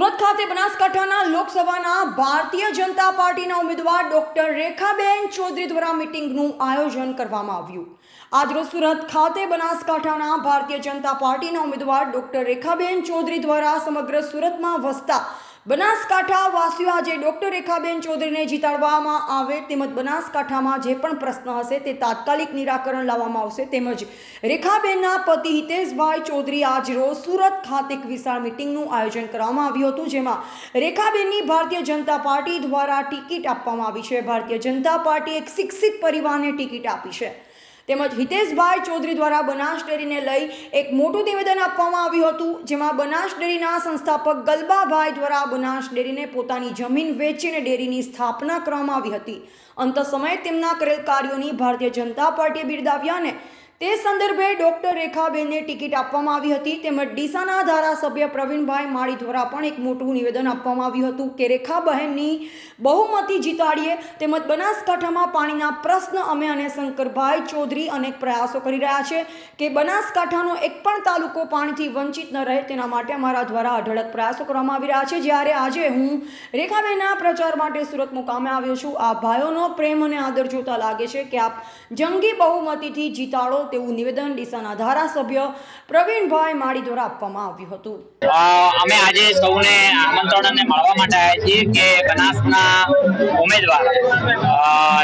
સુરત ખાતે બનાસકાંઠાના લોકસભાના ભારતીય જનતા પાર્ટીના ઉમેદવાર ડોક્ટર રેખાબેન ચૌધરી દ્વારા મીટિંગનું આયોજન કરવામાં આવ્યું। આજરોજ સુરત ખાતે બનાસકાંઠાના ભારતીય જનતા પાર્ટીના ઉમેદવાર ડોક્ટર રેખાબેન ચૌધરી દ્વારા સમગ્ર સુરતમાં વસતા બનાસકાંઠા વાસીઓ આજે ડોક્ટર રેખાબેન ચૌધરીને જીતાડવામાં આવે તેમજ બનાસકાંઠામાં જે પણ પ્રશ્ન હશે તે તાત્કાલિક નિરાકરણ લાવવામાં આવશે તેમજ રેખાબેનના પતિ હિતેશભાઈ ચૌધરી આજરોજ સુરત ખાતે એક વિશાળ મીટિંગનું આયોજન કરવામાં આવ્યું હતું, જેમાં રેખાબેનની ભારતીય જનતા પાર્ટી દ્વારા ટિકિટ આપવામાં આવી છે। ભારતીય જનતા પાર્ટી એક શિક્ષિત પરિવારને ટિકિટ આપી છે તેમજ હિતેશભાઈ ચૌધરી દ્વારા બનાસ ડેરીને લઈ એક મોટું નિવેદન આપવામાં આવ્યું હતું, જેમાં બનાસ ડેરીના સંસ્થાપક ગલબાભાઈ દ્વારા બનાસ ડેરીને પોતાની જમીન વેચીને ડેરીની સ્થાપના કરવામાં આવી હતી। અંત સમયે તેમના કરેલ કાર્યોની ભારતીય જનતા પાર્ટીએ બિરદાવ્યા અને તે સંદર્ભે ડોક્ટર રેખાબેનને ટિકિટ આપવામાં આવી હતી તેમજ ડીસાના ધારાસભ્ય પ્રવીણભાઈ માળી દ્વારા પણ એક મોટું નિવેદન આપવામાં આવ્યું હતું કે રેખાબહેનની બહુમતી જીતાડીએ તેમજ બનાસકાંઠામાં પાણીના પ્રશ્ન અમે અને શંકરભાઈ ચૌધરી અનેક પ્રયાસો કરી રહ્યા છે કે બનાસકાંઠાનો એક પણ તાલુકો પાણીથી વંચિત ન રહે તેના માટે અમારા દ્વારા અઢળક પ્રયાસો કરવામાં આવી રહ્યા છે। જ્યારે આજે હું રેખાબેનના પ્રચાર માટે સુરત મુકામે આવ્યો છું। આ ભાઈઓનો પ્રેમ અને આદર જોતા લાગે છે કે આપ જંગી બહુમતીથી જીતાડો તેવું નિવેદન ડીસાના ધારાસભ્ય પ્રવીણભાઈ માળી દ્વારા આપવામાં આવ્યું હતું। અમે આજે સૌને આમંત્રણ અને મળવા માટે આવ્યા છીએ કે બનાસના ઉમેદવાર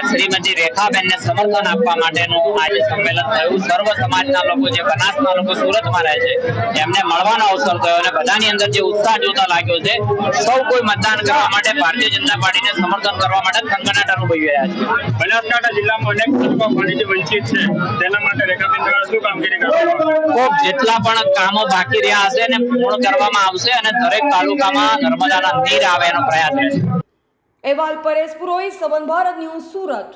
શ્રીમતી રેખાબેનને સમર્થન આપવા માટેનું આજે સંમેલન થયું। સર્વ સમાજના લોકો જે બનાસના લોકો સુરતમાં રહે છે એમને મળવાનો અવસર થયો અને બધાની અંદર જે ઉત્સાહ જોતા લાગ્યો છે, સૌ કોઈ મતદાન કરવા માટે ભારતીય જનતા પાર્ટીને સમર્થન કરવા માટે થનગનાટ અનુભવી રહ્યા છે। બનાસકાંઠા જિલ્લામાં અનેક તાલુકા પાણીથી વંચિત છે, તેના માટે રેખાબેન દ્વારા શું કામગીરી કરવામાં જેટલા પણ કામો બાકી રહ્યા હશે ને પૂર્ણ કરવામાં આવશે અને દરેક તાલુકામાં નર્મદાના નીર આવે એનો પ્રયાસ રહેશે। અહેવાલ પરેશ પુરોહિત, સંબંધ ભારત ન્યૂઝ, સુરત।